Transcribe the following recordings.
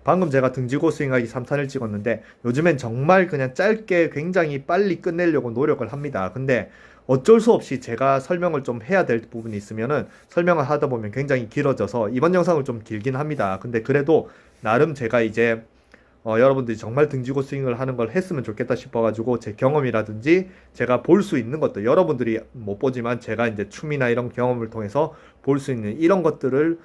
방금 제가 등지고 스윙하기 3탄을 찍었는데 요즘엔 정말 그냥 짧게 굉장히 빨리 끝내려고 노력을 합니다. 근데 어쩔 수 없이 제가 설명을 좀 해야 될 부분이 있으면은 설명을 하다 보면 굉장히 길어져서 이번 영상을 좀 길긴 합니다. 근데 그래도 나름 제가 이제 여러분들이 정말 등지고 스윙을 하는 걸 했으면 좋겠다 싶어가지고 제 경험이라든지 제가 볼 수 있는 것들, 여러분들이 못 보지만 제가 이제 춤이나 이런 경험을 통해서 볼 수 있는 이런 것들을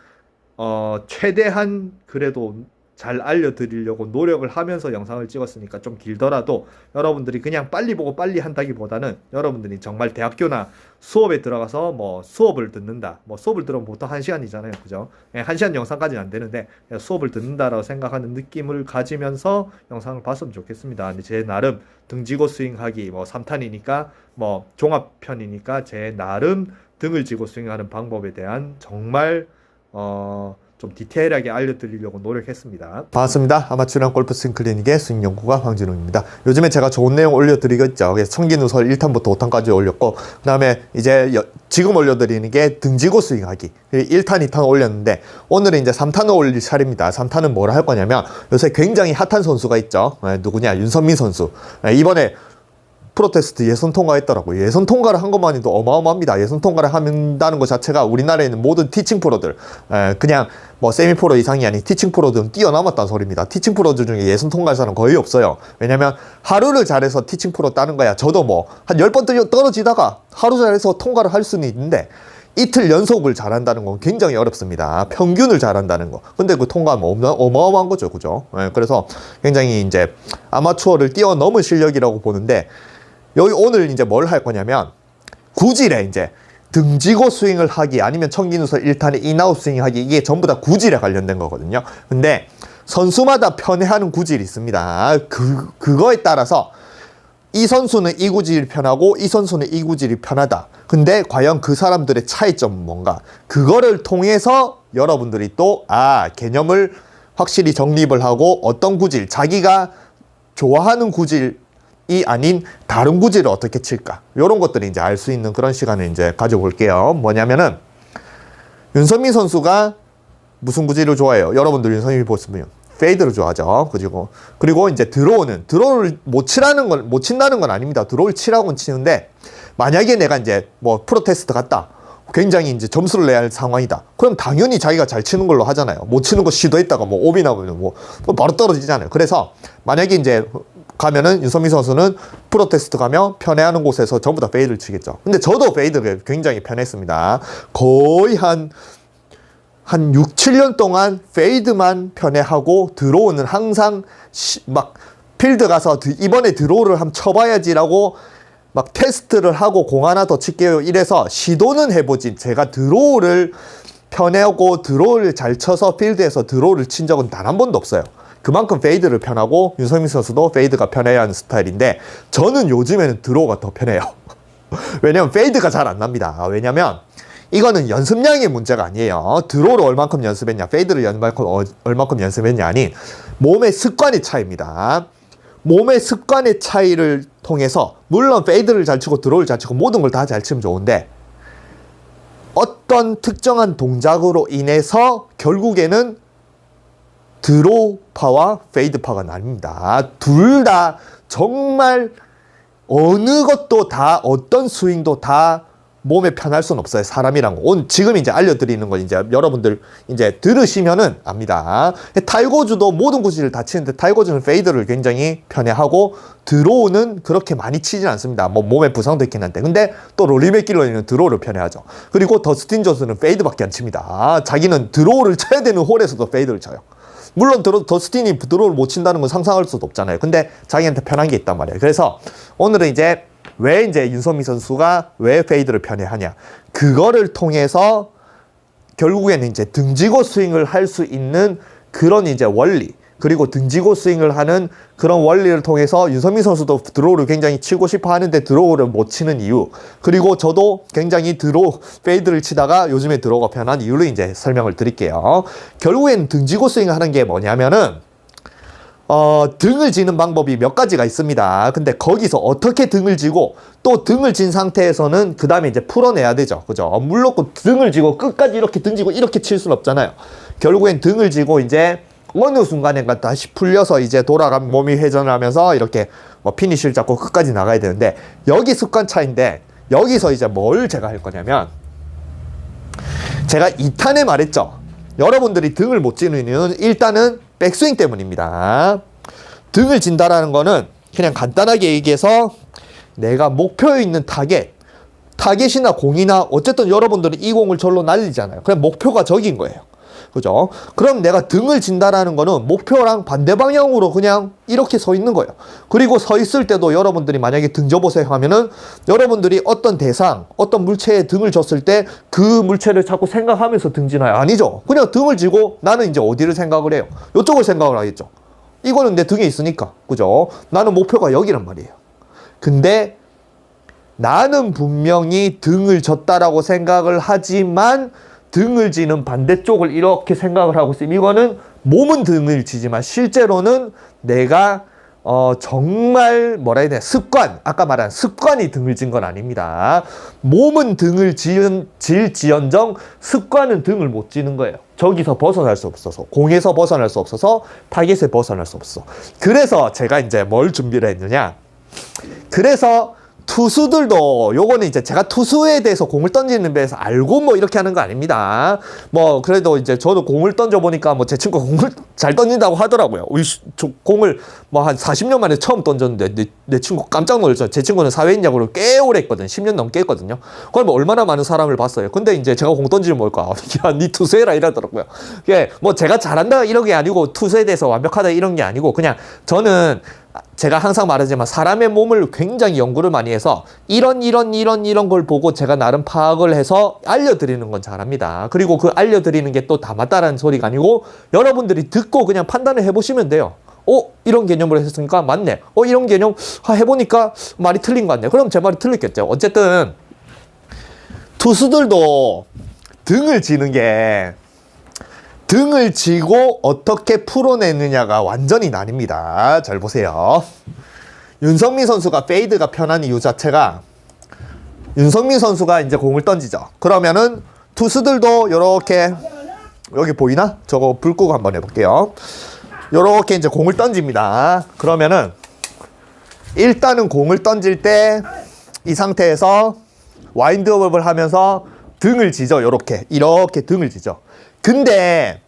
최대한 그래도 잘 알려드리려고 노력을 하면서 영상을 찍었으니까 좀 길더라도 여러분들이 그냥 빨리 보고 빨리 한다기보다는 여러분들이 정말 대학교나 수업에 들어가서 뭐 수업을 듣는다, 뭐 수업을 들으면 보통 1시간이잖아요, 그죠? 1시간 영상까지는 안 되는데 수업을 듣는다라고 생각하는 느낌을 가지면서 영상을 봤으면 좋겠습니다. 근데 제 나름 등지고 스윙하기 뭐 3탄이니까 뭐 종합편이니까 제 나름 등을 지고 스윙하는 방법에 대한 정말 좀 디테일하게 알려드리려고 노력했습니다. 반갑습니다. 아마추어 골프 스윙 클리닉의 스윙 연구가 황진웅입니다. 요즘에 제가 좋은 내용 올려드리고 있죠. 그래서 청기누설 1탄부터 5탄까지 올렸고, 그 다음에 이제 지금 올려드리는 게 등지고 스윙하기 1탄, 2탄 올렸는데 오늘은 이제 3탄을 올릴 차례입니다. 3탄은 뭐라 할 거냐면 요새 굉장히 핫한 선수가 있죠. 누구냐? 윤선민 선수. 이번에 프로테스트 예선 통과했더라고요. 예선 통과를 한 것만 해도 어마어마합니다. 예선 통과를 한다는 것 자체가 우리나라에 있는 모든 티칭 프로들, 그냥 뭐 세미 프로 이상이 아닌 티칭 프로들은 뛰어넘었다는 소리입니다. 티칭 프로들 중에 예선 통과할 사람은 거의 없어요. 왜냐면 하루를 잘해서 티칭 프로 따는 거야. 저도 뭐 한 10번 떨어지다가 하루 잘해서 통과를 할 수는 있는데 이틀 연속을 잘한다는 건 굉장히 어렵습니다. 평균을 잘한다는 거. 근데 그 통과하면 어마어마한 거죠. 그죠? 그래서 굉장히 이제 아마추어를 뛰어넘은 실력이라고 보는데, 여기 오늘 이제 뭘 할 거냐면 구질에 이제 등지고 스윙을 하기, 아니면 청기누설 1탄의 인아웃 스윙 하기, 이게 전부 다 구질에 관련된 거거든요. 근데 선수마다 편애하는 구질이 있습니다. 그거에 따라서 이 선수는 이 구질이 편하고 이 선수는 이 구질이 편하다. 근데 과연 그 사람들의 차이점은 뭔가, 그거를 통해서 여러분들이 또 개념을 확실히 정립을 하고 어떤 구질, 자기가 좋아하는 구질 이 아닌 다른 구질을 어떻게 칠까, 이런 것들이 이제 알 수 있는 그런 시간을 이제 가져볼게요. 뭐냐면은 윤선민 선수가 무슨 구질을 좋아해요? 여러분들 윤선민이 보시면 페이드를 좋아하죠. 그리고 이제 드로우를 못 친다는 건 아닙니다. 드로우를 치라고는 치는데, 만약에 내가 이제 뭐 프로 테스트 갔다, 굉장히 이제 점수를 내야 할 상황이다. 그럼 당연히 자기가 잘 치는 걸로 하잖아요. 못 치는 거 시도했다가 뭐 오비 나오면 뭐 바로 떨어지잖아요. 그래서 만약에 이제 가면은 윤선민 선수는 프로 테스트 가면 편애하는 곳에서 전부 다 페이드를 치겠죠. 근데 저도 페이드를 굉장히 편했습니다. 거의 한 6, 7년 동안 페이드만 편애하고 드로우는 항상 막 필드 가서 이번에 드로우를 한번 쳐봐야지라고 막 테스트를 하고 공 하나 더 칠게요 이래서 시도는 해보지, 제가 드로우를 편애하고 드로우를 잘 쳐서 필드에서 드로우를 친 적은 단 한 번도 없어요. 그만큼 페이드를 편하고 윤선민 선수도 페이드가 편해야 하는 스타일인데, 저는 요즘에는 드로우가 더 편해요. 왜냐면 페이드가 잘 안 납니다. 왜냐면 이거는 연습량의 문제가 아니에요. 드로우를 얼만큼 연습했냐, 페이드를 얼만큼 연습했냐 아닌 몸의 습관의 차이입니다. 몸의 습관의 차이를 통해서, 물론 페이드를 잘 치고 드로우를 잘 치고 모든 걸 다 잘 치면 좋은데, 어떤 동작으로 인해서 결국에는 드로우파와 페이드파가 나뉩니다. 둘 다 정말 어느 것도 다, 어떤 스윙도 다 몸에 편할 수는 없어요. 사람이란 거. 지금 이제 알려드리는 건 이제 여러분들 이제 들으시면은 압니다. 타이거즈도 모든 구질을 다 치는데 타이거즈는 페이드를 굉장히 편애하고 드로우는 그렇게 많이 치진 않습니다. 뭐 몸에 부상도 있긴 한데. 근데 또 로리 맥길로이는 드로우를 편애하죠. 그리고 더스틴 존슨은 페이드밖에 안 칩니다. 자기는 드로우를 쳐야 되는 홀에서도 페이드를 쳐요. 물론 더스틴이 드로우를 못 친다는 건 상상할 수도 없잖아요. 근데 자기한테 편한 게 있단 말이에요. 그래서 오늘은 이제 왜 이제 윤선민 선수가 왜 페이드를 편애하냐, 그거를 통해서 결국에는 이제 등지고 스윙을 할 수 있는 그런 이제 원리, 그리고 등지고 스윙을 하는 그런 원리를 통해서 윤선민 선수도 드로우를 굉장히 치고 싶어 하는데 드로우를 못 치는 이유, 그리고 저도 굉장히 페이드를 치다가 요즘에 드로우가 편한 이유를 이제 설명을 드릴게요. 결국에는 등지고 스윙을 하는 게 뭐냐면은 등을 지는 방법이 몇 가지가 있습니다. 근데 거기서 어떻게 등을 지고, 또 등을 진 상태에서는 그 다음에 이제 풀어내야 되죠. 그죠? 물론 등을 지고 끝까지 이렇게 등지고 이렇게 칠 수는 없잖아요. 결국엔 등을 지고 이제 어느 순간인가 다시 풀려서 이제 돌아가면 몸이 회전을 하면서 이렇게 뭐 피니쉬를 잡고 끝까지 나가야 되는데, 여기 습관 차인데, 여기서 이제 뭘 제가 할 거냐면, 제가 2탄에 말했죠. 여러분들이 등을 못 지는 이유는 일단은 백스윙 때문입니다. 등을 진다라는 거는 그냥 간단하게 얘기해서 내가 목표에 있는 타겟이나 공이나 어쨌든 여러분들은 이 공을 절로 날리잖아요. 그냥 목표가 저긴 거예요. 그죠? 그럼 내가 등을 진다라는 거는 목표랑 반대 방향으로 그냥 이렇게 서 있는 거예요. 그리고 서 있을 때도 여러분들이 만약에 등 접으세요 하면은 여러분들이 어떤 대상, 어떤 물체에 등을 졌을 때 그 물체를 자꾸 생각하면서 등지나요? 아니죠. 그냥 등을 지고 나는 이제 어디를 생각을 해요? 이쪽을 생각을 하겠죠. 이거는 내 등에 있으니까. 그죠? 나는 목표가 여기란 말이에요. 근데 나는 분명히 등을 졌다라고 생각을 하지만 등을 지는 반대쪽을 이렇게 생각을 하고 있어요. 이거는 몸은 등을 지지만 실제로는 내가 정말 뭐라 해야 되나, 습관, 아까 말한 습관이 등을 진 건 아닙니다. 몸은 등을 질지언정 습관은 등을 못 지는 거예요. 저기서 벗어날 수 없어서, 공에서 벗어날 수 없어서, 타겟에 벗어날 수 없어. 그래서 제가 이제 뭘 준비를 했느냐, 그래서 투수들도 요거는 이제 제가 투수에 대해서 공을 던지는 배에서 알고 뭐 이렇게 하는 거 아닙니다. 뭐 그래도 이제 저도 공을 던져 보니까 뭐 제 친구가 공을 잘 던진다고 하더라고요. 저 공을 뭐 한 40년 만에 처음 던졌는데 내 친구 깜짝 놀랐죠. 제 친구는 사회인 야구를 꽤 오래 했거든. 10년 넘게 했거든요. 그걸 뭐 얼마나 많은 사람을 봤어요. 근데 이제 제가 공 던지면 뭘까? 야, 니 투수해라 이러더라고요. 이게 뭐 제가 잘한다 이런 게 아니고 투수에 대해서 완벽하다 이런 게 아니고 그냥 저는 제가 항상 말하지만 사람의 몸을 굉장히 연구를 많이 해서 이런 걸 보고 제가 나름 파악을 해서 알려드리는 건 잘합니다. 그리고 그 알려드리는 게 또 다 맞다라는 소리가 아니고 여러분들이 듣고 그냥 판단을 해보시면 돼요. 이런 개념으로 했으니까 맞네. 이런 개념 해보니까 말이 틀린 것 같네. 그럼 제 말이 틀렸겠죠. 어쨌든 투수들도 등을 지는 게 등을 지고 어떻게 풀어내느냐가 완전히 나뉩니다. 잘 보세요. 윤석민 선수가 페이드가 편한 이유 자체가, 윤석민 선수가 이제 공을 던지죠. 그러면은 투수들도 요렇게, 여기 보이나? 저거 불 끄고 한번 해볼게요. 요렇게 이제 공을 던집니다. 그러면은 일단은 공을 던질 때 이 상태에서 와인드업을 하면서 등을 지죠. 이렇게 등을 지죠. 근데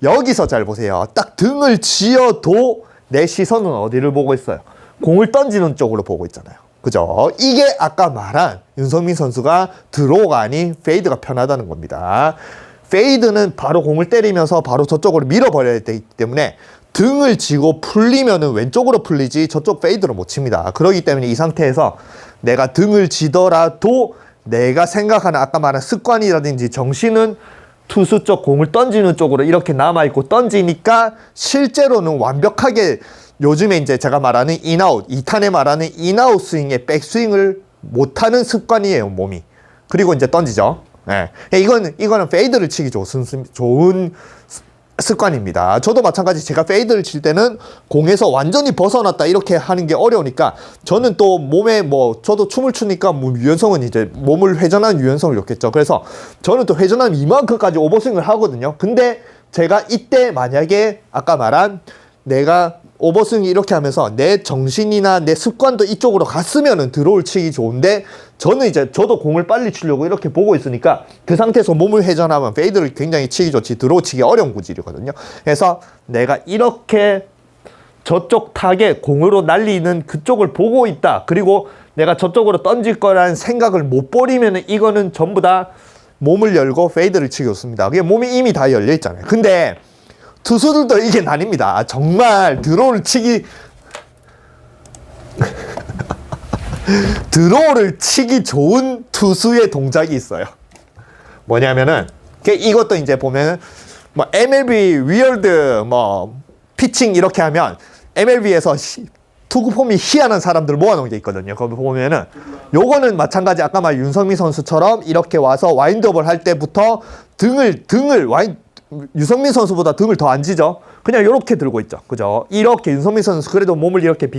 여기서 잘 보세요. 딱 등을 지어도 내 시선은 어디를 보고 있어요? 공을 던지는 쪽으로 보고 있잖아요. 그죠? 이게 아까 말한 윤석민 선수가 드로우가 아닌 페이드가 편하다는 겁니다. 페이드는 바로 공을 때리면서 바로 저쪽으로 밀어버려야 되기 때문에 등을 지고 풀리면은 왼쪽으로 풀리지 저쪽 페이드로 못 칩니다. 그렇기 때문에 이 상태에서 내가 등을 지더라도 내가 생각하는 아까 말한 습관이라든지 정신은 투수 쪽 공을 던지는 쪽으로 이렇게 남아있고 던지니까 실제로는 완벽하게 요즘에 이제 제가 말하는 인아웃, 2탄에 말하는 인아웃 스윙의 백스윙을 못하는 습관이에요, 몸이. 그리고 이제 던지죠. 네. 이거는 페이드를 치기 좋은 습관입니다. 저도 마찬가지 제가 페이드를 칠 때는 공에서 완전히 벗어났다 이렇게 하는 게 어려우니까 저는 또 몸에 저도 춤을 추니까 유연성은 이제 몸을 회전하는 유연성을 넣겠죠. 그래서 저는 또 회전하면 이만큼까지 오버스윙을 하거든요. 근데 제가 이때 만약에 아까 말한 내가 오버스윙 이렇게 하면서 내 정신이나 내 습관도 이쪽으로 갔으면은 드로우를 치기 좋은데 저는 이제 저도 공을 빨리 치려고 이렇게 보고 있으니까 그 상태에서 몸을 회전하면 페이드를 굉장히 치기 좋지 드로우 치기 어려운 구질이거든요. 그래서 내가 이렇게 저쪽 타겟 공으로 날리는 그쪽을 보고 있다. 그리고 내가 저쪽으로 던질 거라는 생각을 못 버리면은 이거는 전부 다 몸을 열고 페이드를 치기 좋습니다. 그게 몸이 이미 다 열려 있잖아요. 근데 투수들도 이게 나뉩니다. 정말 드로우를 치기 좋은 투수의 동작이 있어요. 뭐냐면은 이것도 이제 보면은 MLB 위얼드 피칭 이렇게 하면 MLB에서 투구 폼이 희한한 사람들 모아놓은 게 있거든요. 거기 보면은 요거는 마찬가지 아까 말 윤석민 선수처럼 이렇게 와서 와인드업을 할 때부터 유성민 선수보다 등을 더 안 지죠. 그냥 이렇게 들고 있죠. 그죠? 이렇게 윤성민 선수 그래도 몸을 이렇게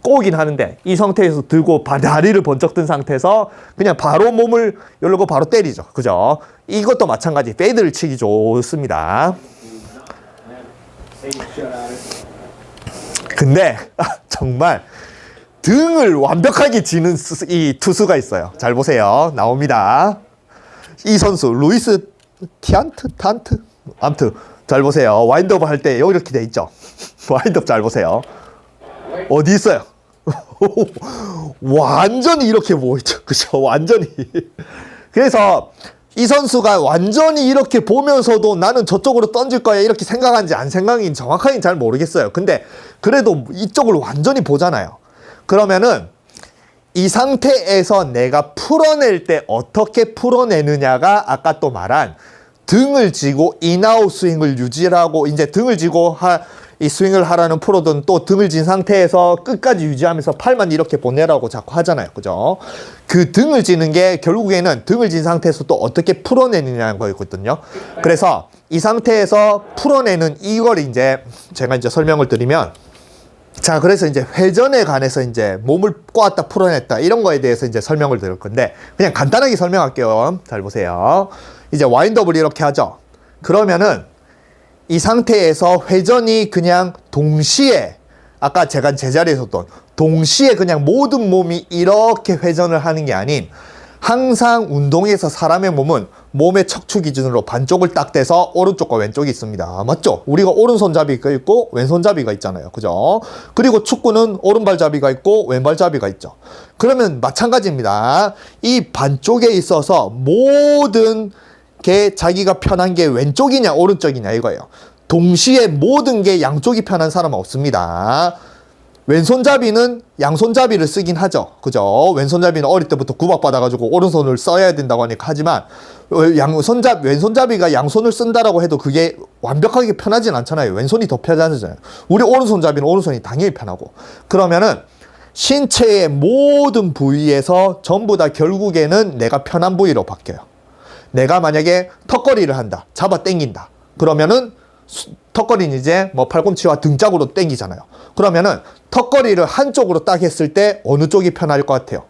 꼬우긴 하는데 이 상태에서 들고 다리를 번쩍 든 상태에서 그냥 바로 몸을 열고 바로 때리죠. 그죠? 이것도 마찬가지 페이드를 치기 좋습니다. 근데 정말 등을 완벽하게 지는 이 투수가 있어요. 잘 보세요. 나옵니다. 이 선수 루이스 탄트? 아무튼 잘 보세요. 와인드업 할 때 여기 이렇게 돼 있죠. 와인드업 잘 보세요. 어디 있어요? 완전히 이렇게 보이죠. 그죠? 완전히. 그래서 이 선수가 완전히 이렇게 보면서도 나는 저쪽으로 던질 거야 이렇게 생각하는지 안 생각인지 정확하게 잘 모르겠어요. 근데 그래도 이쪽을 완전히 보잖아요. 그러면은 이 상태에서 내가 풀어낼 때 어떻게 풀어내느냐가 아까 또 말한 등을 쥐고 인아웃 스윙을 유지하고 이제 등을 쥐고 이 스윙을 하라는 프로든 또 등을 진 상태에서 끝까지 유지하면서 팔만 이렇게 보내라고 자꾸 하잖아요. 그죠? 그 등을 지는 게 결국에는 등을 진 상태에서 또 어떻게 풀어내느냐는 거거든요. 그래서 이 상태에서 풀어내는 이걸 이제 제가 이제 설명을 드리면 자, 그래서 이제 회전에 관해서 이제 몸을 꼬았다 풀어냈다 이런 거에 대해서 이제 설명을 드릴 건데 그냥 간단하게 설명할게요. 잘 보세요. 이제 와인드업을 이렇게 하죠. 그러면은 이 상태에서 회전이 그냥 동시에 아까 제가 제자리에서 했던 동시에 그냥 모든 몸이 이렇게 회전을 하는 게 아닌 항상 운동에서 사람의 몸은 몸의 척추 기준으로 반쪽을 딱 떼서 오른쪽과 왼쪽이 있습니다. 맞죠? 우리가 오른손잡이가 있고 왼손잡이가 있잖아요. 그죠? 그리고 축구는 오른발잡이가 있고 왼발잡이가 있죠. 그러면 마찬가지입니다. 이 반쪽에 있어서 모든 게 자기가 편한 게 왼쪽이냐 오른쪽이냐 이거예요. 동시에 모든 게 양쪽이 편한 사람은 없습니다. 왼손잡이는 양손잡이를 쓰긴 하죠. 그죠? 왼손잡이는 어릴 때부터 구박받아가지고 오른손을 써야 된다고 하니까 하지만 왼손잡이가 양손을 쓴다라고 해도 그게 완벽하게 편하진 않잖아요. 왼손이 더 편하잖아요. 우리 오른손잡이는 오른손이 당연히 편하고. 그러면은 신체의 모든 부위에서 전부 다 결국에는 내가 편한 부위로 바뀌어요. 내가 만약에 턱걸이를 한다. 잡아 당긴다. 그러면은 턱걸이는 이제 뭐 팔꿈치와 등짝으로 당기잖아요. 그러면은 턱걸이를 한쪽으로 딱 했을 때 어느 쪽이 편할 것 같아요?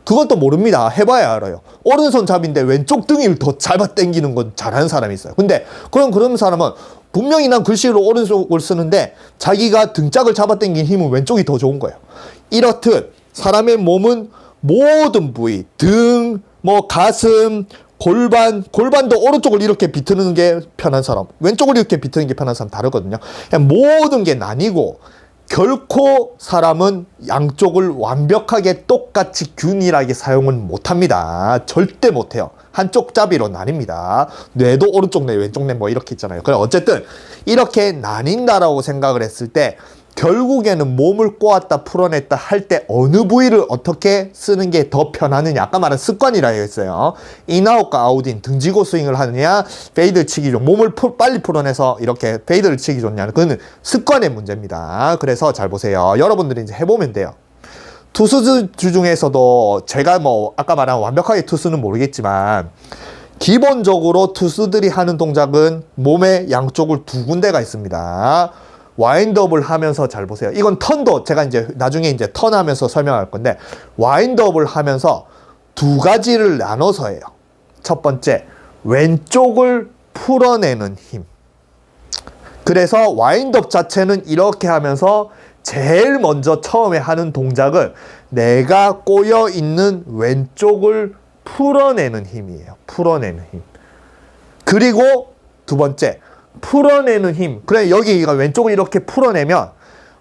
그것도 모릅니다. 해봐야 알아요. 오른손 잡인데 왼쪽 등을 더 잡아 당기는 건 잘하는 사람이 있어요. 근데 그런 사람은 분명히 난 글씨로 오른쪽을 쓰는데 자기가 등짝을 잡아 당긴 힘은 왼쪽이 더 좋은 거예요. 이렇듯 사람의 몸은 모든 부위, 등, 뭐 가슴, 골반도 오른쪽을 이렇게 비트는 게 편한 사람, 왼쪽을 이렇게 비트는 게 편한 사람 다르거든요. 그냥 모든 게 나뉘고 결코 사람은 양쪽을 완벽하게 똑같이 균일하게 사용은 못합니다. 절대 못해요. 한쪽 잡이로 나뉩니다. 뇌도 오른쪽 뇌, 왼쪽 뇌 뭐 이렇게 있잖아요. 그럼 어쨌든 이렇게 나뉜다라고 생각을 했을 때 결국에는 몸을 꼬았다 풀어냈다 할 때 어느 부위를 어떻게 쓰는 게 더 편하느냐. 아까 말한 습관이라 했어요. 인아웃과 아웃인 등지고 스윙을 하느냐 페이드 치기 좋 몸을 빨리 풀어내서 이렇게 페이드를 치기 좋냐. 그건 습관의 문제입니다. 그래서 잘 보세요. 여러분들이 이제 해보면 돼요. 투수 중에서도 제가 뭐 아까 말한 완벽하게 투수는 모르겠지만 기본적으로 투수들이 하는 동작은 몸의 양쪽을 두 군데가 있습니다. 와인드업을 하면서 잘 보세요. 이건 턴도 제가 이제 나중에 이제 턴하면서 설명할 건데 와인드업을 하면서 두 가지를 나눠서 해요. 첫 번째, 왼쪽을 풀어내는 힘. 그래서 와인드업 자체는 이렇게 하면서 제일 먼저 처음에 하는 동작은 내가 꼬여 있는 왼쪽을 풀어내는 힘이에요. 풀어내는 힘. 그리고 두 번째, 풀어내는 힘. 그래 여기가 왼쪽을 이렇게 풀어내면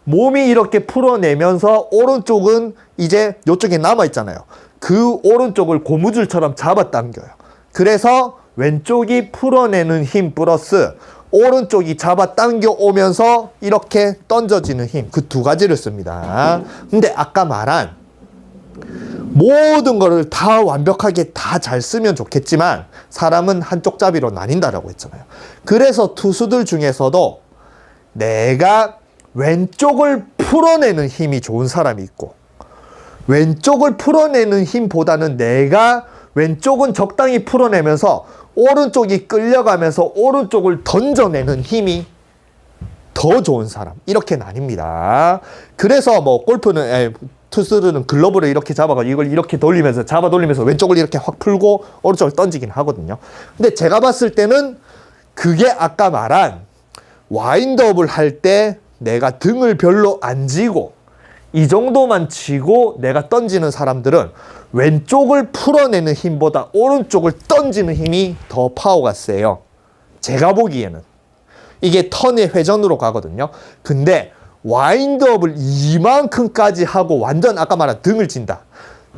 몸이 이렇게 풀어내면서 오른쪽은 이제 이쪽에 남아있잖아요. 그 오른쪽을 고무줄처럼 잡아당겨요. 그래서 왼쪽이 풀어내는 힘 플러스 오른쪽이 잡아당겨 오면서 이렇게 던져지는 힘. 그 두 가지를 씁니다. 근데 아까 말한 모든 거를 다 완벽하게 다 잘 쓰면 좋겠지만 사람은 한쪽 잡이로 나뉜다라고 했잖아요. 그래서 투수들 중에서도 내가 왼쪽을 풀어내는 힘이 좋은 사람이 있고 왼쪽을 풀어내는 힘보다는 내가 왼쪽은 적당히 풀어내면서 오른쪽이 끌려가면서 오른쪽을 던져내는 힘이 더 좋은 사람. 이렇게 나뉩니다. 그래서 뭐 골프는 투수들은 글러브를 이렇게 잡아가지고 이걸 이렇게 돌리면서 잡아 돌리면서 왼쪽을 이렇게 확 풀고 오른쪽을 던지긴 하거든요. 근데 제가 봤을 때는 그게 아까 말한 와인드업을 할 때 내가 등을 별로 안 쥐고 이 정도만 쥐고 내가 던지는 사람들은 왼쪽을 풀어내는 힘보다 오른쪽을 던지는 힘이 더 파워가 세요. 제가 보기에는. 이게 턴의 회전으로 가거든요. 근데 와인드업을 이만큼까지 하고 완전 아까 말한 등을 진다.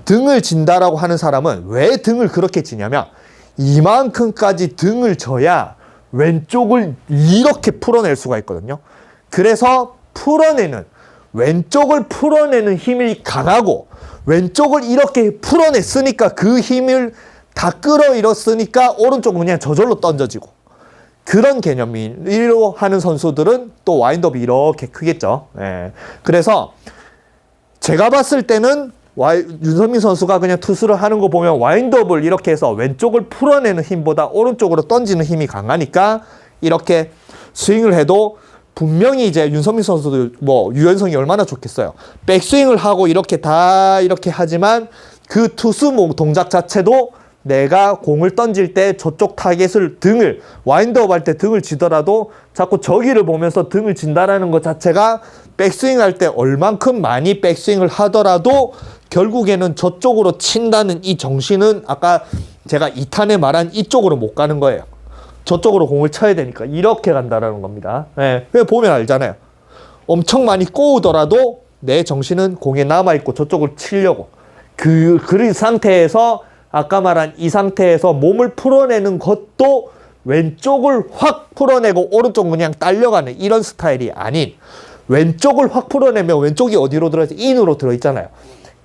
등을 진다라고 하는 사람은 왜 등을 그렇게 지냐면 이만큼까지 등을 져야 왼쪽을 이렇게 풀어낼 수가 있거든요. 그래서 왼쪽을 풀어내는 힘이 강하고 왼쪽을 이렇게 풀어냈으니까 그 힘을 다 끌어일었으니까 오른쪽은 그냥 저절로 던져지고 그런 개념으로 하는 선수들은 또 와인드업이 이렇게 크겠죠. 예. 그래서 제가 봤을 때는 윤석민 선수가 그냥 투수를 하는 거 보면 와인드업을 이렇게 해서 왼쪽을 풀어내는 힘보다 오른쪽으로 던지는 힘이 강하니까 이렇게 스윙을 해도 분명히 이제 윤석민 선수도 뭐 유연성이 얼마나 좋겠어요. 백스윙을 하고 이렇게 다 이렇게 하지만 그 투수 동작 자체도 내가 공을 던질 때 저쪽 타겟을 와인드업 할 때 등을 지더라도 자꾸 저기를 보면서 등을 진다라는 것 자체가 백스윙 할 때 얼만큼 많이 백스윙을 하더라도 결국에는 저쪽으로 친다는 이 정신은 아까 제가 2탄에 말한 이쪽으로 못 가는 거예요. 저쪽으로 공을 쳐야 되니까 이렇게 간다라는 겁니다. 예, 보면 알잖아요. 엄청 많이 꼬우더라도 내 정신은 공에 남아있고 저쪽을 치려고. 그 상태에서 아까 말한 이 상태에서 몸을 풀어내는 것도 왼쪽을 확 풀어내고 오른쪽 그냥 딸려가는 이런 스타일이 아닌 왼쪽을 확 풀어내면 왼쪽이 어디로 들어있어요? 인으로 들어있잖아요.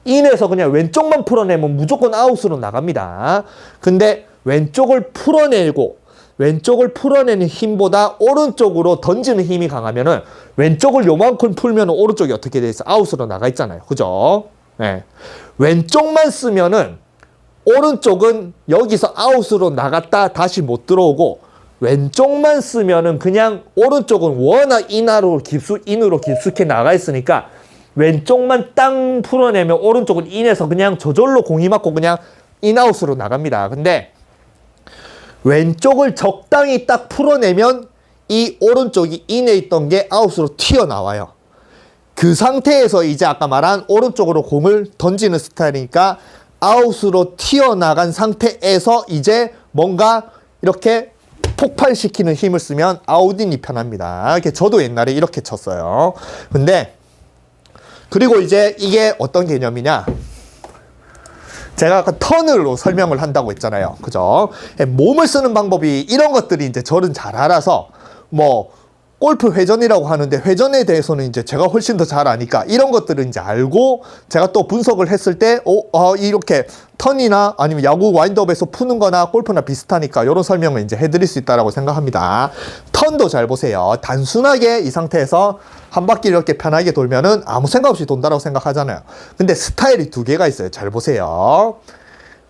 인에서 그냥 왼쪽만 풀어내면 무조건 아웃으로 나갑니다. 근데 왼쪽을 풀어내는 힘보다 오른쪽으로 던지는 힘이 강하면은 왼쪽을 요만큼 풀면 오른쪽이 어떻게 돼 있어? 아웃으로 나가 있잖아요. 그죠? 네. 왼쪽만 쓰면은 오른쪽은 여기서 아웃으로 나갔다 다시 못 들어오고 왼쪽만 쓰면은 그냥 오른쪽은 워낙 인으로 깊숙이 나가 있으니까 왼쪽만 땅 풀어내면 오른쪽은 인에서 그냥 저절로 공이 맞고 그냥 인아웃으로 나갑니다. 근데 왼쪽을 적당히 딱 풀어내면 이 오른쪽이 인에 있던 게 아웃으로 튀어나와요. 그 상태에서 이제 아까 말한 오른쪽으로 공을 던지는 스타일이니까 아웃으로 튀어나간 상태에서 이제 뭔가 이렇게 폭발시키는 힘을 쓰면 아웃인이 편합니다. 저도 옛날에 이렇게 쳤어요. 근데 그리고 이제 이게 어떤 개념이냐? 제가 아까 턴으로 설명을 한다고 했잖아요. 그죠? 몸을 쓰는 방법이 이런 것들이 이제 저는 잘 알아서 뭐 골프 회전이라고 하는데 회전에 대해서는 이제 제가 훨씬 더 잘 아니까 이런 것들을 이제 알고 제가 또 분석을 했을 때 이렇게 턴이나 아니면 야구 와인드업에서 푸는 거나 골프나 비슷하니까 이런 설명을 이제 해드릴 수 있다라고 생각합니다. 턴도 잘 보세요. 단순하게 이 상태에서 한 바퀴 이렇게 편하게 돌면은 아무 생각 없이 돈다라고 생각하잖아요. 근데 스타일이 두 개가 있어요. 잘 보세요.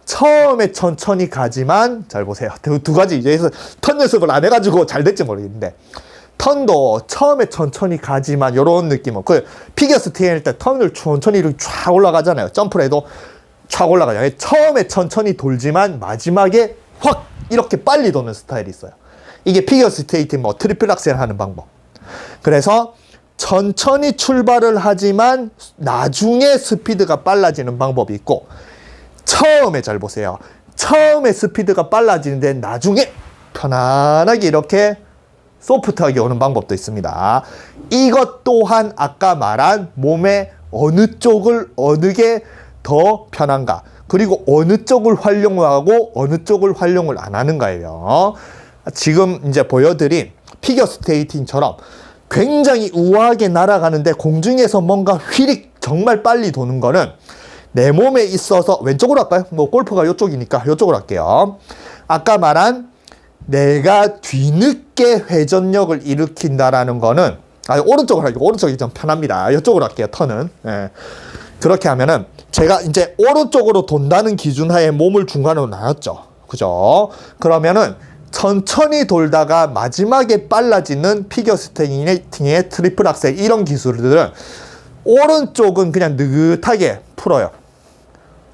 처음에 천천히 가지만 잘 보세요. 두 가지 이제 턴 연습을 안 해가지고 잘 될지 모르겠는데 턴도 처음에 천천히 가지만 이런 느낌은 그 피겨스케이팅 할 때 턴을 천천히 이렇게 쫙 올라가잖아요. 점프를 해도 쫙 올라가잖아요. 처음에 천천히 돌지만 마지막에 확 이렇게 빨리 도는 스타일이 있어요. 이게 피겨스케이팅 뭐 트리플 악셀 하는 방법. 그래서 천천히 출발을 하지만 나중에 스피드가 빨라지는 방법이 있고 처음에 잘 보세요. 처음에 스피드가 빨라지는데 나중에 편안하게 이렇게 소프트하게 오는 방법도 있습니다. 이것 또한 아까 말한 몸의 어느 게 더 편한가 그리고 어느 쪽을 활용하고 어느 쪽을 활용을 안 하는가예요. 지금 이제 보여드린 피겨스케이팅처럼 굉장히 우아하게 날아가는데 공중에서 뭔가 휘릭 정말 빨리 도는 거는 내 몸에 있어서 왼쪽으로 할까요? 뭐 골프가 이쪽이니까 이쪽으로 할게요. 아까 말한 내가 뒤늦게 회전력을 일으킨다라는 거는 오른쪽으로 할게요. 오른쪽이 좀 편합니다. 이쪽으로 할게요. 턴은. 예. 그렇게 하면은 제가 이제 오른쪽으로 돈다는 기준하에 몸을 중간으로 나눴죠. 그죠? 그러면은 천천히 돌다가 마지막에 빨라지는 피겨스케이팅의 트리플 악셀 이런 기술들은 오른쪽은 그냥 느긋하게 풀어요.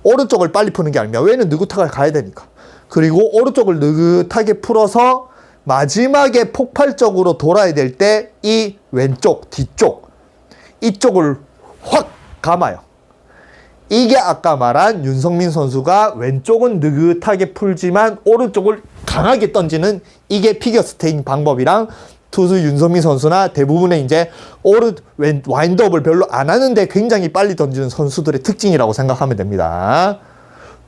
오른쪽을 빨리 푸는 게 아니면 왜냐면 느긋하게 가야 되니까. 그리고 오른쪽을 느긋하게 풀어서 마지막에 폭발적으로 돌아야 될 때 이 왼쪽, 뒤쪽, 이쪽을 확 감아요. 이게 아까 말한 윤성민 선수가 왼쪽은 느긋하게 풀지만 오른쪽을 강하게 던지는 이게 피겨 스테이킹 방법이랑 투수 윤성민 선수나 대부분의 이제 와인드업을 별로 안 하는데 굉장히 빨리 던지는 선수들의 특징이라고 생각하면 됩니다.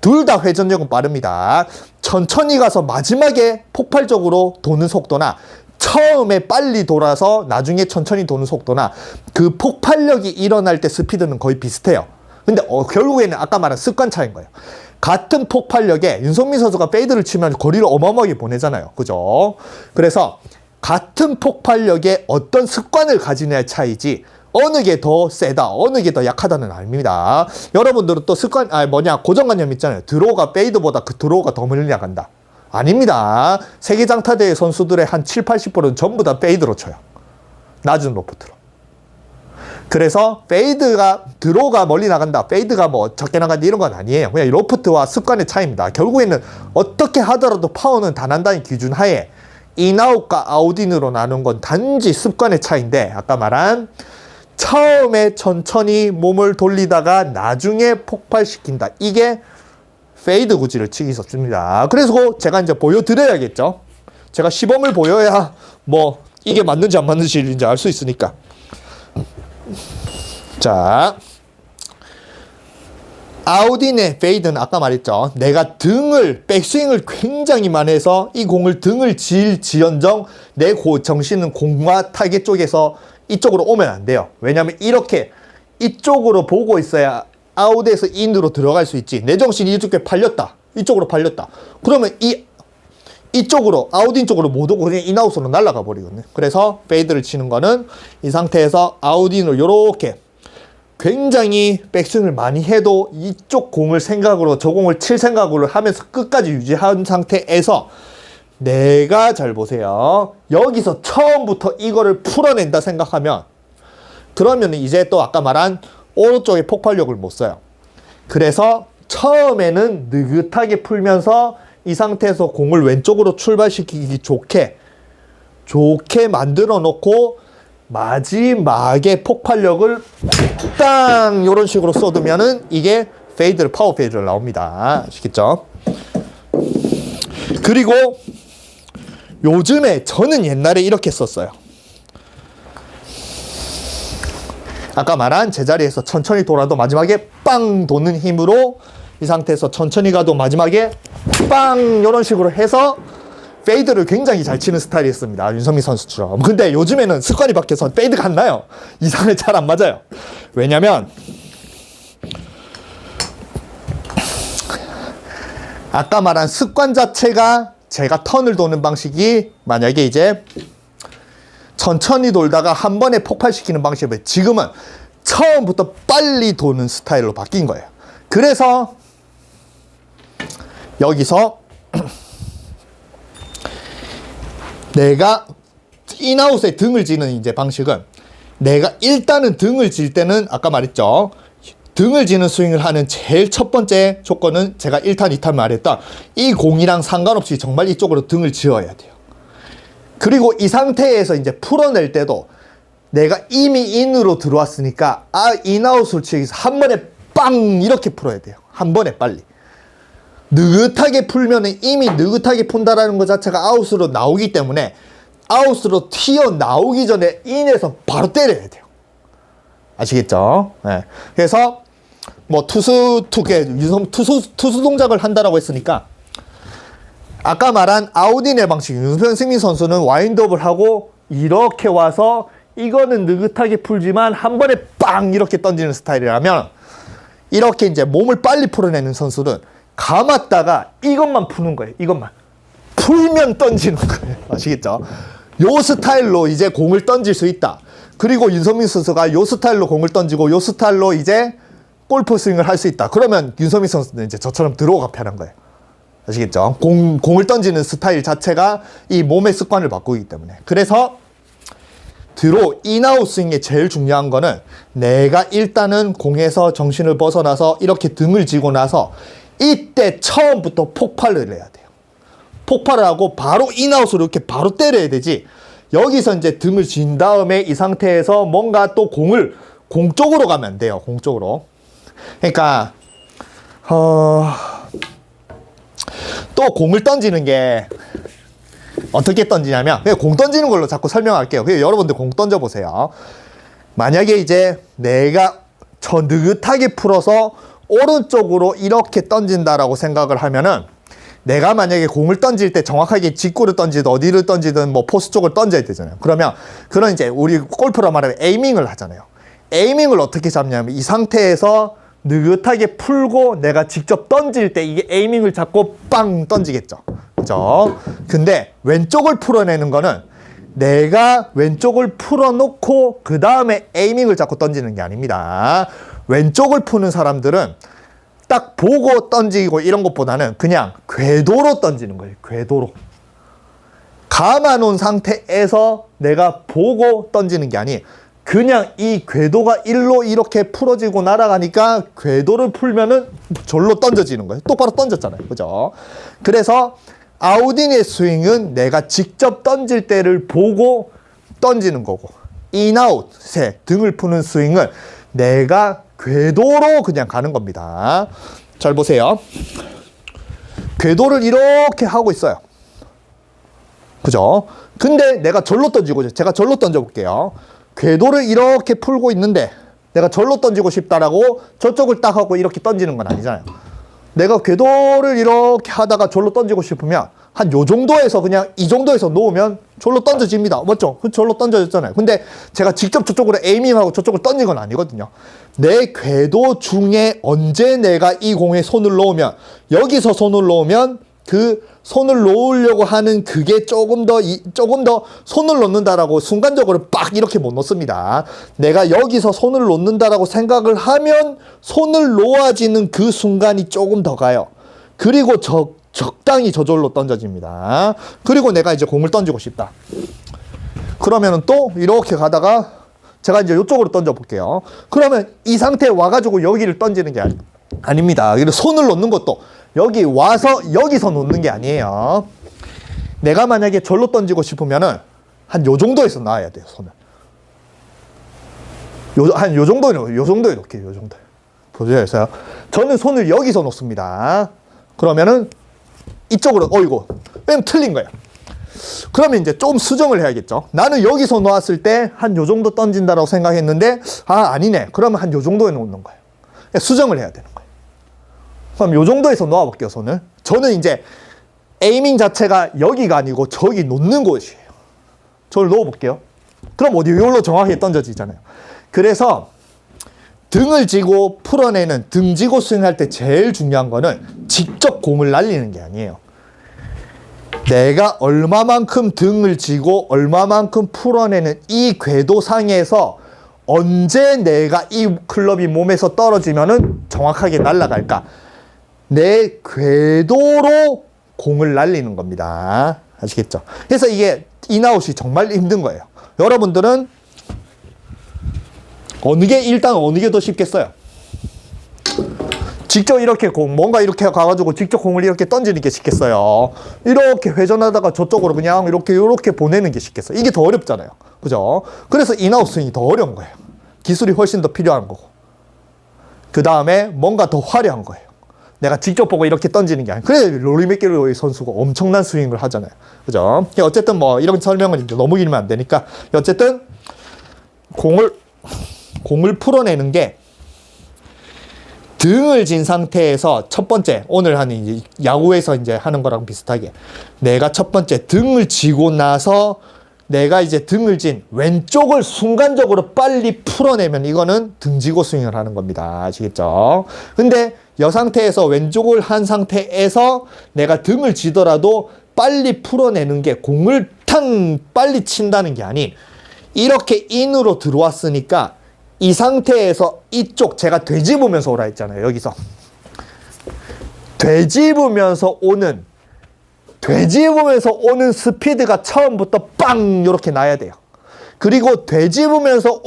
둘 다 회전력은 빠릅니다. 천천히 가서 마지막에 폭발적으로 도는 속도나 처음에 빨리 돌아서 나중에 천천히 도는 속도나 그 폭발력이 일어날 때 스피드는 거의 비슷해요. 근데 결국에는 아까 말한 습관 차이인 거예요. 같은 폭발력에 윤성민 선수가 페이드를 치면 거리를 어마어마하게 보내잖아요. 그죠? 그래서 같은 폭발력에 어떤 습관을 가지느냐의 차이지 어느 게 더 세다, 어느 게 더 약하다는 아닙니다. 여러분들은 또 고정관념 있잖아요. 드로우가 페이드보다 그 드로우가 더 멀리 나간다. 아닙니다. 세계장타대회 선수들의 한 70~80%는 전부 다 페이드로 쳐요. 낮은 로프트로. 그래서 드로우가 멀리 나간다, 페이드가 뭐 적게 나간다 이런 건 아니에요. 그냥 로프트와 습관의 차이입니다. 결국에는 어떻게 하더라도 파워는 다 난다는 기준 하에 인아웃과 아웃인으로 나눈 건 단지 습관의 차이인데 아까 말한 처음에 천천히 몸을 돌리다가 나중에 폭발시킨다. 이게 페이드 구질을 치기 좋습니다. 그래서 제가 이제 보여드려야겠죠. 제가 시범을 보여야 뭐 이게 맞는지 안 맞는지 알 수 있으니까. 자, 아웃인의 페이드는 아까 말했죠. 내가 백스윙을 굉장히 많이 해서 이 공을 등을 지연정 내 정신은 공과 타겟 쪽에서 이쪽으로 오면 안 돼요. 왜냐하면 이렇게 이쪽으로 보고 있어야 아웃에서 인으로 들어갈 수 있지. 내 정신이 이쪽에 팔렸다. 이쪽으로 팔렸다. 그러면 이쪽으로 아웃인 쪽으로 못 오고 그냥 인아웃으로 날아가 버리거든요. 그래서 페이드를 치는 거는 이 상태에서 아웃인으로 이렇게 굉장히 백스윙을 많이 해도 이쪽 공을 저 공을 칠 생각으로 하면서 끝까지 유지한 상태에서 내가 잘 보세요. 여기서 처음부터 이거를 풀어낸다 생각하면 그러면 이제 또 아까 말한 오른쪽에 폭발력을 못 써요. 그래서 처음에는 느긋하게 풀면서 이 상태에서 공을 왼쪽으로 출발시키기 좋게 만들어 놓고 마지막에 폭발력을 땅 이런 식으로 쏟으면은 이게 파워 페이드로 나옵니다. 아시겠죠? 그리고 요즘에 저는 옛날에 이렇게 썼어요. 아까 말한 제자리에서 천천히 돌아도 마지막에 빵 도는 힘으로 이 상태에서 천천히 가도 마지막에 빵 이런 식으로 해서 페이드를 굉장히 잘 치는 스타일이었습니다. 윤성민 선수처럼. 근데 요즘에는 습관이 바뀌어서 페이드가 안 나요. 이상하게 잘 안 맞아요. 왜냐면 아까 말한 습관 자체가 제가 턴을 도는 방식이 만약에 이제 천천히 돌다가 한 번에 폭발시키는 방식이에요. 지금은 처음부터 빨리 도는 스타일로 바뀐 거예요. 그래서 여기서 내가 인아웃에 등을 지는 이제 방식은 내가 일단은 등을 질 때는 아까 말했죠. 등을 지는 스윙을 하는 제일 첫 번째 조건은 제가 1탄, 2탄 말했던 이 공이랑 상관없이 정말 이쪽으로 등을 지어야 돼요. 그리고 이 상태에서 이제 풀어낼 때도 내가 이미 인으로 들어왔으니까 인아웃을 치기 위해서 한 번에 빵 이렇게 풀어야 돼요. 한 번에 빨리. 느긋하게 풀면은 이미 느긋하게 푼다라는 것 자체가 아웃으로 나오기 때문에 아웃으로 튀어나오기 전에 인에서 바로 때려야 돼요. 아시겠죠? 네. 그래서 뭐 투수 동작을 한다라고 했으니까 아까 말한 아웃인의 방식, 윤성민 선수는 와인드업을 하고 이렇게 와서 이거는 느긋하게 풀지만 한 번에 빵 이렇게 던지는 스타일이라면 이렇게 이제 몸을 빨리 풀어내는 선수는 감았다가 이것만 푸는 거예요. 이것만 풀면 던지는 거예요. 아시겠죠? 요 스타일로 이제 공을 던질 수 있다. 그리고 윤성민 선수가 요 스타일로 공을 던지고 요 스타일로 이제 골프 스윙을 할 수 있다. 그러면 윤성민 선수는 이제 저처럼 드로우가 편한 거예요. 아시겠죠? 공을 던지는 스타일 자체가 이 몸의 습관을 바꾸기 때문에. 그래서 인아웃 스윙의 제일 중요한 거는 내가 일단은 공에서 정신을 벗어나서 이렇게 등을 쥐고 나서 이때 처음부터 폭발을 해야 돼요. 폭발을 하고 바로 인아웃으로 이렇게 바로 때려야 되지. 여기서 이제 등을 진 다음에 이 상태에서 뭔가 또 공 쪽으로 가면 안 돼요. 공 쪽으로. 그러니까 또 공을 던지는 게 어떻게 던지냐면 그냥 공 던지는 걸로 자꾸 설명할게요. 그래서 여러분들 공 던져보세요. 만약에 이제 내가 저 느긋하게 풀어서 오른쪽으로 이렇게 던진다라고 생각을 하면은 내가 만약에 공을 던질 때 정확하게 직구를 던지든 어디를 던지든 뭐 포수 쪽을 던져야 되잖아요. 그러면 그런 이제 우리 골프로 말하면 에이밍을 하잖아요. 에이밍을 어떻게 잡냐면 이 상태에서 느긋하게 풀고 내가 직접 던질 때 이게 에이밍을 잡고 빵 던지겠죠. 그죠? 근데 왼쪽을 풀어내는 거는 내가 왼쪽을 풀어놓고 그 다음에 에이밍을 잡고 던지는 게 아닙니다. 왼쪽을 푸는 사람들은 딱 보고 던지고 이런 것보다는 그냥 궤도로 던지는 거예요. 궤도로. 감아놓은 상태에서 내가 보고 던지는 게 아니 그냥 이 궤도가 일로 이렇게 풀어지고 날아가니까 궤도를 풀면은 절로 던져지는 거예요. 똑바로 던졌잖아요. 그죠? 그래서 아우딩의 스윙은 내가 직접 던질 때를 보고 던지는 거고 인아웃에 등을 푸는 스윙은 내가 궤도로 그냥 가는 겁니다. 잘 보세요. 궤도를 이렇게 하고 있어요. 그죠? 근데 내가 절로 던지고 제가 절로 던져볼게요. 궤도를 이렇게 풀고 있는데 내가 절로 던지고 싶다라고 저쪽을 딱 하고 이렇게 던지는 건 아니잖아요. 내가 궤도를 이렇게 하다가 절로 던지고 싶으면 한 요 정도에서 그냥 이 정도에서 놓으면 절로 던져집니다. 맞죠? 절로 던져졌잖아요. 근데 제가 직접 저쪽으로 에이밍하고 저쪽을 던진 건 아니거든요. 내 궤도 중에 언제 내가 이 공에 손을 놓으면 여기서 손을 놓으면 그 손을 놓으려고 하는 그게 조금 더 손을 놓는다라고 순간적으로 빡 이렇게 못 놓습니다. 내가 여기서 손을 놓는다라고 생각을 하면 손을 놓아지는 그 순간이 조금 더 가요. 그리고 적당히 저절로 던져집니다. 그리고 내가 이제 공을 던지고 싶다. 그러면은 또 이렇게 가다가 제가 이제 이쪽으로 던져 볼게요. 그러면 이 상태에 와가지고 여기를 던지는 게 아닙니다. 그리고 손을 놓는 것도 여기 와서 여기서 놓는 게 아니에요. 내가 만약에 절로 던지고 싶으면은 한 요 정도에서 놔야 돼요, 손을. 한 요 정도에 놓게요, 요 정도. 보세요. 저는 손을 여기서 놓습니다. 그러면은 이쪽으로, 어이구, 빼면 틀린 거예요. 그러면 이제 좀 수정을 해야겠죠. 나는 여기서 놓았을 때 한 요 정도 던진다라고 생각했는데, 아니네. 그러면 한 요 정도에 놓는 거예요. 수정을 해야 되는 거예요. 그럼 요 정도에서 놓아볼게요, 손을. 저는 이제 에이밍 자체가 여기가 아니고 저기 놓는 곳이에요. 저를 놓아볼게요. 그럼 어디 여기로 정확히 던져지잖아요. 그래서 등을 지고 풀어내는 등 지고 스윙할 때 제일 중요한 거는 직접 공을 날리는 게 아니에요. 내가 얼마만큼 등을 지고 얼마만큼 풀어내는 이 궤도상에서 언제 내가 이 클럽이 몸에서 떨어지면은 정확하게 날아갈까? 내 궤도로 공을 날리는 겁니다. 아시겠죠? 그래서 이게 인아웃이 정말 힘든 거예요. 여러분들은 어느 게 더 쉽겠어요? 직접 이렇게 뭔가 이렇게 가가지고 직접 공을 이렇게 던지는 게 쉽겠어요? 이렇게 회전하다가 저쪽으로 그냥 이렇게 보내는 게 쉽겠어요? 이게 더 어렵잖아요. 그죠? 그래서 인아웃 스윙이 더 어려운 거예요. 기술이 훨씬 더 필요한 거고. 그 다음에 뭔가 더 화려한 거예요. 내가 직접 보고 이렇게 던지는 게 아니에요. 그래, 로리 맥길로이 선수가 엄청난 스윙을 하잖아요. 그죠? 어쨌든 뭐 이런 설명은 이제 너무 길면 안 되니까. 어쨌든 공을 풀어내는 게 등을 진 상태에서 첫 번째, 오늘 하는 이제 야구에서 이제 하는 거랑 비슷하게 내가 첫 번째 등을 지고 나서 내가 이제 등을 진 왼쪽을 순간적으로 빨리 풀어내면 이거는 등지고 스윙을 하는 겁니다. 아시겠죠? 근데 이 상태에서 왼쪽을 한 상태에서 내가 등을 지더라도 빨리 풀어내는 게 공을 탕 빨리 친다는 게 아닌 이렇게 인으로 들어왔으니까 이 상태에서 이쪽 제가 되짚으면서 오라 했잖아요. 여기서 되짚으면서 오는 스피드가 처음부터 빵 이렇게 나야 돼요. 그리고 되짚으면서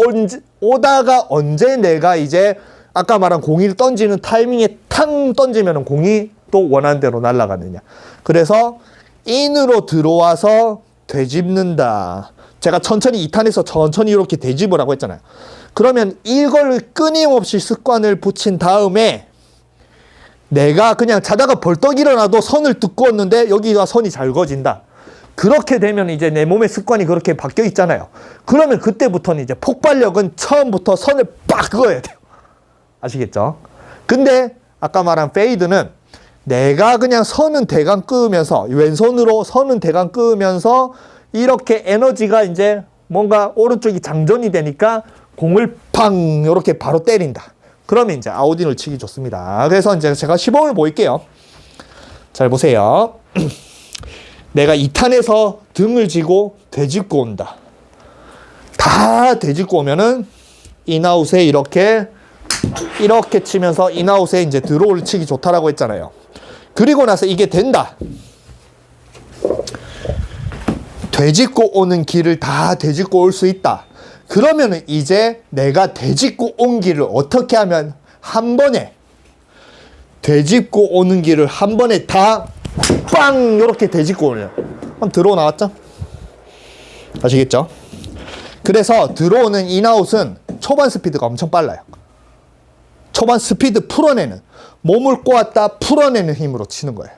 오다가 언제 내가 이제 아까 말한 공을 던지는 타이밍에 탕 던지면 공이 또 원하는 대로 날아가느냐. 그래서 인으로 들어와서 되짚는다. 제가 천천히 2탄에서 천천히 이렇게 되짚으라고 했잖아요. 그러면 이걸 끊임없이 습관을 붙인 다음에 내가 그냥 자다가 벌떡 일어나도 선을 뜯고 왔는데 여기가 선이 잘 그어진다. 그렇게 되면 이제 내 몸의 습관이 그렇게 바뀌어 있잖아요. 그러면 그때부터는 이제 폭발력은 처음부터 선을 빡 그어야 돼요. 아시겠죠? 근데 아까 말한 페이드는 내가 그냥 선은 대강 끄면서 왼손으로 선은 대강 끄면서 이렇게 에너지가 이제 뭔가 오른쪽이 장전이 되니까 공을 팡 이렇게 바로 때린다. 그러면 이제 아웃인을 치기 좋습니다. 그래서 이제 제가 시범을 보일게요. 잘 보세요. 내가 2탄에서 등을 쥐고 되짚고 온다. 다 되짚고 오면은 인아웃에 이렇게 치면서 인아웃에 이제 드로우를 치기 좋다라고 했잖아요. 그리고 나서 이게 된다. 되짚고 오는 길을 다 되짚고 올 수 있다. 그러면은 이제 내가 되짚고 온 길을 어떻게 하면 한 번에 되짚고 오는 길을 한 번에 다 빵! 이렇게 되짚고 오네요. 그럼 들어오 나왔죠? 아시겠죠? 그래서 들어오는 인아웃은 초반 스피드가 엄청 빨라요. 초반 스피드 풀어내는, 몸을 꼬았다 풀어내는 힘으로 치는 거예요.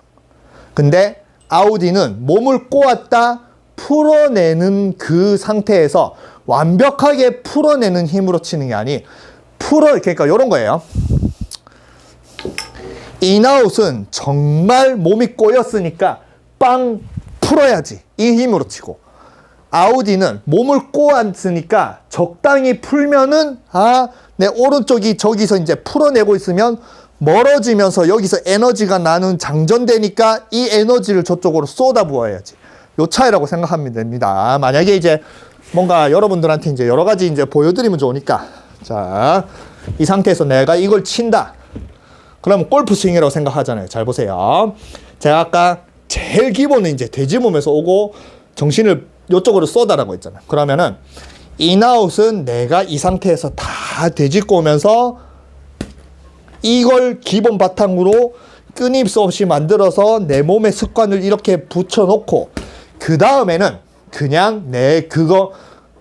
근데 아웃인은 몸을 꼬았다 풀어내는 그 상태에서 완벽하게 풀어내는 힘으로 치는 게 아니, 그러니까 이런 거예요. 인아웃은 정말 몸이 꼬였으니까 빵 풀어야지 이 힘으로 치고, 아웃인은 몸을 꼬았으니까 적당히 풀면은 내 오른쪽이 저기서 이제 풀어내고 있으면 멀어지면서 여기서 에너지가 나는 장전되니까 이 에너지를 저쪽으로 쏟아부어야지. 요 차이라고 생각하면 됩니다. 만약에 이제 뭔가 여러분들한테 이제 여러 가지 이제 보여드리면 좋으니까, 자, 이 상태에서 내가 이걸 친다. 그러면 골프 스윙이라고 생각하잖아요. 잘 보세요. 제가 아까 제일 기본은 이제 되짚으면서 오고 정신을 이쪽으로 쏟아라고 했잖아요. 그러면은 인아웃은 내가 이 상태에서 다 되짚고 오면서 이걸 기본 바탕으로 끊임수 없이 만들어서 내 몸의 습관을 이렇게 붙여놓고, 그 다음에는 그냥 내 그거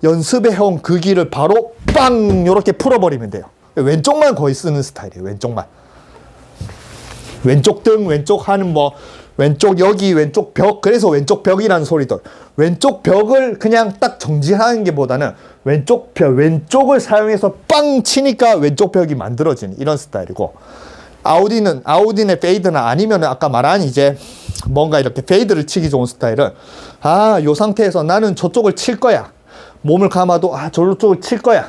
연습해온 그 길을 바로 빵! 이렇게 풀어버리면 돼요. 왼쪽만 거의 쓰는 스타일이에요. 왼쪽만. 왼쪽 등, 왼쪽 하는 뭐, 왼쪽 여기, 왼쪽 벽. 그래서 왼쪽 벽이라는 소리도. 왼쪽 벽을 그냥 딱 정지하는 게 보다는 왼쪽 벽, 왼쪽을 사용해서 빵 치니까 왼쪽 벽이 만들어지는 이런 스타일이고, 아웃인의 페이드는 아니면 아까 말한 이제 뭔가 이렇게 페이드를 치기 좋은 스타일은, 요 상태에서 나는 저쪽을 칠 거야. 몸을 감아도, 저쪽을 칠 거야.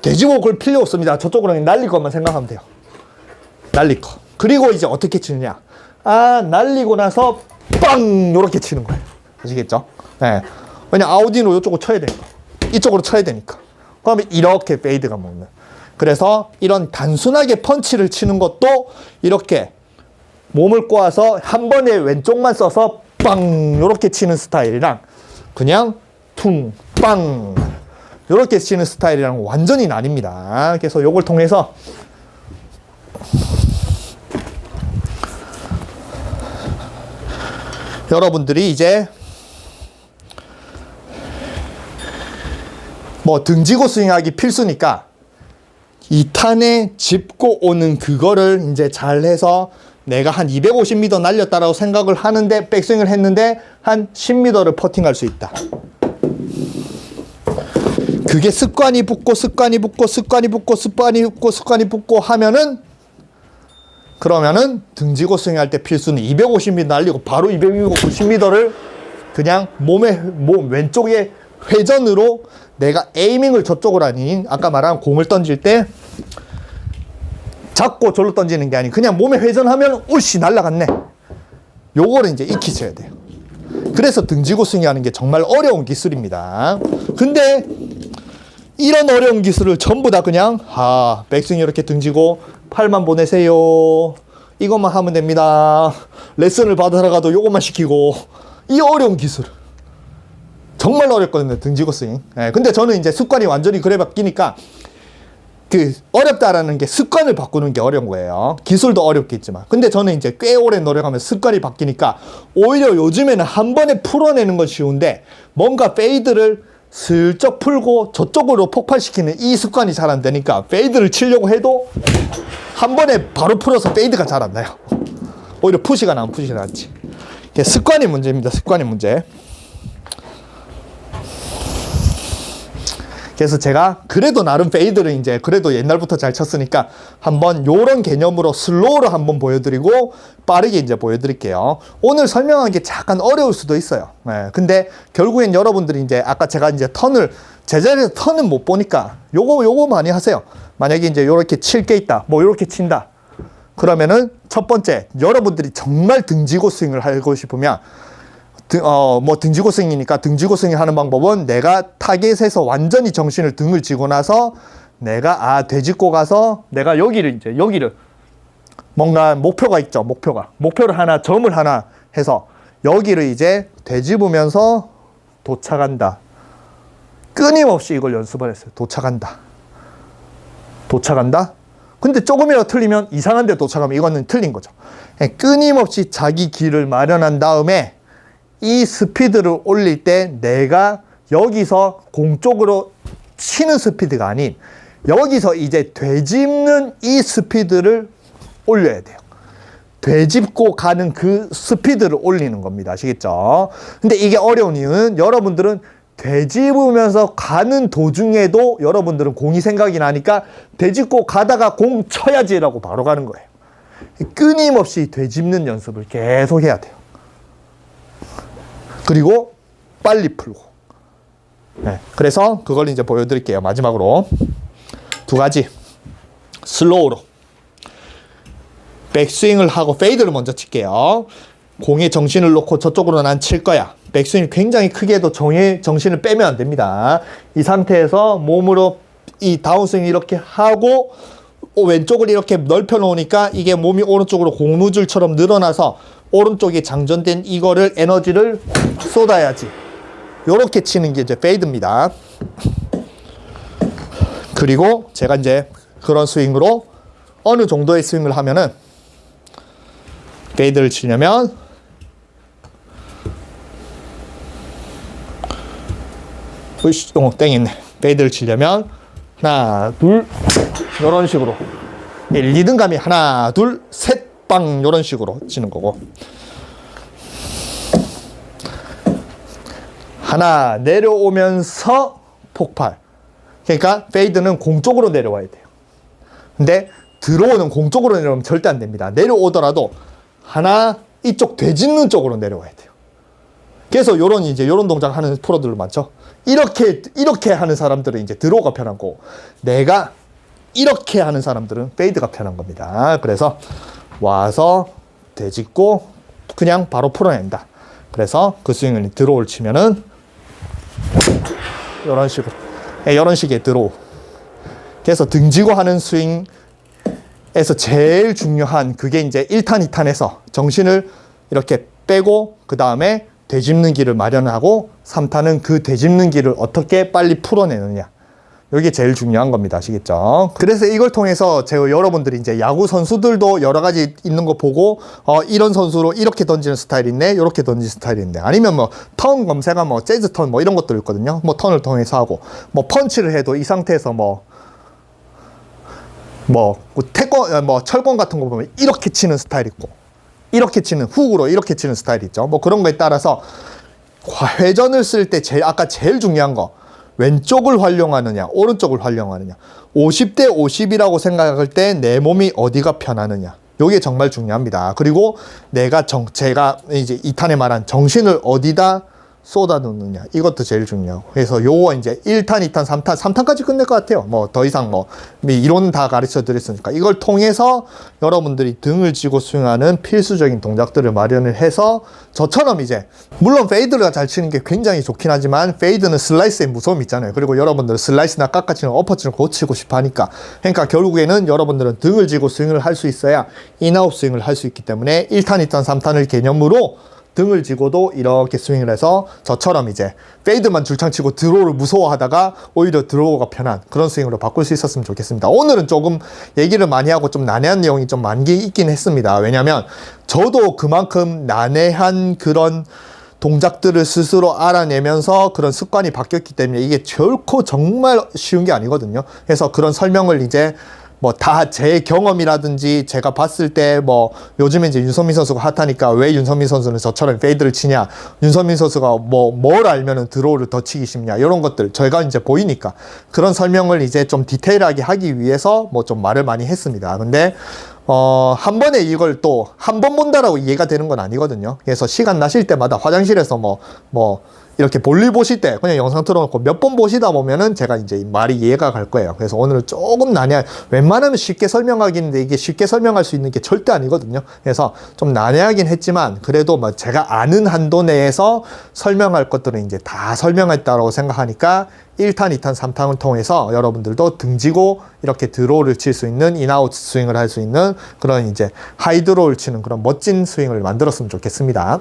되짚어 볼 필요 없습니다. 저쪽으로 날릴 것만 생각하면 돼요. 날릴 거. 그리고 이제 어떻게 치느냐. 날리고 나서 빵! 요렇게 치는 거예요. 아시겠죠? 네. 왜냐, 아웃인으로 이쪽으로 쳐야 되니까. 이쪽으로 쳐야 되니까. 그러면 이렇게 페이드가 먹는. 그래서 이런 단순하게 펀치를 치는 것도 이렇게 몸을 꼬아서 한 번에 왼쪽만 써서 빵! 요렇게 치는 스타일이랑 그냥 퉁! 빵! 요렇게 치는 스타일이랑 완전히 나뉩니다. 그래서 요걸 통해서 여러분들이 이제 뭐 등지고 스윙하기 필수니까 2탄에 짚고 오는 그거를 이제 잘 해서 내가 한 250m 날렸다라고 생각을 하는데 백스윙을 했는데 한 10m를 퍼팅할 수 있다. 그게 습관이 붙고 하면은, 그러면은 등지고 스윙할 때 필수는 250m 날리고 바로 250m를 그냥 몸 왼쪽에 회전으로 내가 에이밍을 저쪽으로 아닌, 아까 말한 공을 던질 때 잡고 절로 던지는 게 아닌 그냥 몸에 회전하면 오씨 날라갔네. 요거를 이제 익히셔야 돼요. 그래서 등지고 스윙하는 게 정말 어려운 기술입니다. 근데 이런 어려운 기술을 전부 다 그냥 백스윙 이렇게 등지고 팔만 보내세요. 이것만 하면 됩니다. 레슨을 받으러 가도 요것만 시키고, 이 어려운 기술 정말 어렵거든요. 등지고 스윙. 근데 저는 이제 습관이 완전히 그래 바뀌니까 어렵다라는 게 습관을 바꾸는 게 어려운 거예요. 기술도 어렵겠지만. 근데 저는 이제 꽤 오래 노력하면서 습관이 바뀌니까 오히려 요즘에는 한 번에 풀어내는 건 쉬운데 뭔가 페이드를 슬쩍 풀고 저쪽으로 폭발시키는 이 습관이 잘 안 되니까 페이드를 치려고 해도 한 번에 바로 풀어서 페이드가 잘 안 나요. 오히려 푸시가 나면 푸시가 낫지. 이게 습관이 문제입니다. 습관이 문제. 그래서 제가 그래도 나름 페이드를 이제 그래도 옛날부터 잘 쳤으니까 한번 요런 개념으로 슬로우로 한번 보여드리고 빠르게 이제 보여드릴게요. 오늘 설명한 게 잠깐 어려울 수도 있어요. 네, 근데 결국엔 여러분들이 이제 아까 제가 이제 턴을 제자리에서 턴은 못 보니까 요거 많이 하세요. 만약에 이제 요렇게 칠 게 있다. 뭐 요렇게 친다. 그러면은 첫 번째 여러분들이 정말 등지고 스윙을 하고 싶으면 뭐 등지고 스윙이니까 등지고 스윙 하는 방법은 내가 타겟에서 완전히 정신을 등을 쥐고 나서 내가 되짚고 가서 내가 여기를 뭔가 목표가 있죠. 목표를 하나 점을 하나 해서 여기를 이제 되짚으면서 도착한다. 끊임없이 이걸 연습을 했어요. 도착한다. 근데 조금이라도 틀리면 이상한 데 도착하면 이거는 틀린 거죠. 끊임없이 자기 길을 마련한 다음에 이 스피드를 올릴 때 내가 여기서 공 쪽으로 치는 스피드가 아닌 여기서 이제 되짚는 이 스피드를 올려야 돼요. 되짚고 가는 그 스피드를 올리는 겁니다. 아시겠죠? 근데 이게 어려운 이유는 여러분들은 되짚으면서 가는 도중에도 여러분들은 공이 생각이 나니까 되짚고 가다가 공 쳐야지라고 바로 가는 거예요. 끊임없이 되짚는 연습을 계속 해야 돼요. 그리고 빨리 풀고. 네, 그래서 그걸 이제 보여드릴게요. 마지막으로 두 가지 슬로우로 백스윙을 하고 페이드를 먼저 칠게요. 공에 정신을 놓고 저쪽으로 난 칠 거야. 백스윙이 굉장히 크게 해도 정신을 빼면 안 됩니다. 이 상태에서 몸으로 이 다운스윙 이렇게 하고 왼쪽을 이렇게 넓혀 놓으니까 이게 몸이 오른쪽으로 고무줄처럼 늘어나서 오른쪽에 장전된 이거를 에너지를 쏟아야지. 요렇게 치는 게 이제 페이드입니다. 그리고 제가 이제 그런 스윙으로 어느 정도의 스윙을 하면은 페이드를 치려면 땡했네. 페이드를 치려면 하나, 둘 요런 식으로 리듬감이 하나, 둘, 셋 빵 요런 식으로 치는 거고 하나 내려오면서 폭발. 그러니까 페이드는 공 쪽으로 내려와야 돼요. 근데 들어오는 공 쪽으로 내려오면 절대 안 됩니다. 내려오더라도 하나 이쪽 되짚는 쪽으로 내려와야 돼요. 그래서 요런 동작 하는 프로들 많죠. 이렇게 하는 사람들은 이제 드로우가 편한 거고 내가 이렇게 하는 사람들은 페이드가 편한 겁니다. 그래서 와서 되짚고 그냥 바로 풀어낸다. 그래서 그 스윙을 드로우를 치면은 이런 식으로 이런 식의 드로우. 그래서 등지고 하는 스윙에서 제일 중요한 그게 이제 1탄, 2탄에서 정신을 이렇게 빼고 그 다음에 되짚는 길을 마련하고 3탄은 그 되짚는 길을 어떻게 빨리 풀어내느냐. 이게 제일 중요한 겁니다. 아시겠죠? 그래서 이걸 통해서 제가 여러분들이 이제 야구 선수들도 여러 가지 있는 거 보고 이런 선수로 이렇게 던지는 스타일이 있네, 이렇게 던지는 스타일이 있네. 아니면 뭐 턴 검색하 뭐 재즈 턴 뭐 이런 것도 있거든요. 뭐 턴을 통해서 하고 뭐 펀치를 해도 이 상태에서 태권 뭐 철권 같은 거 보면 이렇게 치는 스타일 있고 이렇게 치는 훅으로 이렇게 치는 스타일 있죠. 뭐 그런 거에 따라서 회전을 쓸 때 아까 제일 중요한 거. 왼쪽을 활용하느냐, 오른쪽을 활용하느냐. 50대 50이라고 생각할 때 내 몸이 어디가 편하느냐. 이게 정말 중요합니다. 그리고 제가 이제 2탄에 말한 정신을 어디다 쏟아놓느냐. 이것도 제일 중요하고. 그래서 요거 이제 1탄, 2탄, 3탄, 3탄까지 끝낼 것 같아요. 뭐 더 이상 이론 다 가르쳐 드렸으니까. 이걸 통해서 여러분들이 등을 쥐고 스윙하는 필수적인 동작들을 마련을 해서 저처럼 이제 물론 페이드가 잘 치는 게 굉장히 좋긴 하지만 페이드는 슬라이스의 무서움이 있잖아요. 그리고 여러분들 슬라이스나 깎아치는 어퍼치를 고치고 싶어 하니까. 그러니까 결국에는 여러분들은 등을 쥐고 스윙을 할 수 있어야 인아웃 스윙을 할 수 있기 때문에 1탄, 2탄, 3탄을 개념으로 등을 쥐고도 이렇게 스윙을 해서 저처럼 이제 페이드만 줄창 치고 드로우를 무서워하다가 오히려 드로우가 편한 그런 스윙으로 바꿀 수 있었으면 좋겠습니다. 오늘은 조금 얘기를 많이 하고 좀 난해한 내용이 좀 많이 있긴 했습니다. 왜냐면 저도 그만큼 난해한 그런 동작들을 스스로 알아내면서 그런 습관이 바뀌었기 때문에 이게 결코 정말 쉬운 게 아니거든요. 그래서 그런 설명을 이제 뭐 다 제 경험이라든지 제가 봤을 때 뭐 요즘에 이제 윤선민 선수가 핫하니까 왜 윤선민 선수는 저처럼 페이드를 치냐, 윤선민 선수가 뭐 뭘 알면은 드로우를 더 치기 쉽냐, 이런 것들 저희가 이제 보이니까 그런 설명을 이제 좀 디테일하게 하기 위해서 뭐 좀 말을 많이 했습니다. 근데 한 번에 이걸 또 한 번 본다라고 이해가 되는 건 아니거든요. 그래서 시간 나실 때마다 화장실에서 뭐 이렇게 볼일 보실 때 그냥 영상 틀어놓고 몇 번 보시다 보면은 제가 이제 말이 이해가 갈 거예요. 그래서 오늘은 조금 웬만하면 쉽게 설명하기는데 이게 쉽게 설명할 수 있는 게 절대 아니거든요. 그래서 좀 난해하긴 했지만 그래도 뭐 제가 아는 한도 내에서 설명할 것들은 이제 다 설명했다고 생각하니까 1탄, 2탄, 3탄을 통해서 여러분들도 등지고 이렇게 드로우를 칠 수 있는 인아웃 스윙을 할 수 있는 그런 이제 하이드로우를 치는 그런 멋진 스윙을 만들었으면 좋겠습니다.